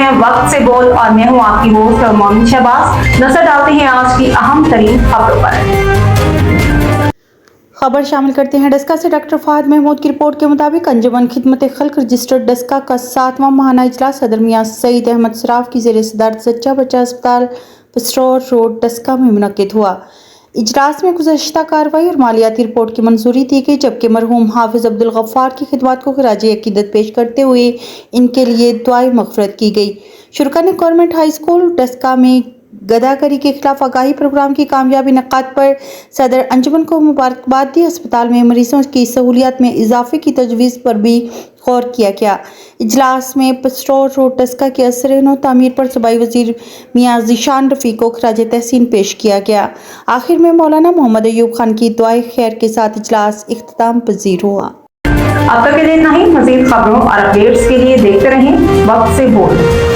हैं वक्त से बोल और मैं हूं आपकी होस्ट मोमिन शहबाज। नजर डालते हैं आज की अहम तरीन खबरों पर। खबर शामिल करते हैं डस्का से। डॉक्टर फहद महमूद की रिपोर्ट के मुताबिक अंजुमन खिदमत खल्क रजिस्टर्ड डस्का का 7वां माहाना इजलास सदर मियां सईद अहमद सराफ की ज़ेर सदारत जच्चा बच्चा अस्पताल पस्टोर रोड डस्का में मुनक्किद हुआ। इजलास में गुज़श्ता कार्रवाई और मालियाती रिपोर्ट की मंजूरी दी गई, जबकि मरहूम हाफिज अब्दुल गफ्फार की खिदमत को खराज अकीदत पेश करते हुए इनके लिए दुआए मग़फ़िरत की गई। शुरा ने गवर्नमेंट हाई स्कूल डस्का में गदागरी के खिलाफ आगाही प्रोग्राम की कामयाबी इनेकाद पर सदर अंजुमन को मुबारकबाद दी। अस्पताल में मरीजों की सहूलियात में इजाफे की तजवीज़ पर भी गौर किया गया। इजलास में पस्टोर रोड डस्का के असर नौ तामीर पर सूबाई वज़ीर मियां ज़ीशान रफ़ी को खराज तहसीन पेश किया गया। आखिर में मौलाना मोहम्मद अयूब खान की दुआए खैर के साथ इजलास इख्तिताम पजीर हुआ। अब तक के लिए इतना ही। मज़ीद खबरों और अपडेट्स के लिए देखते रहें वक्त से बोल।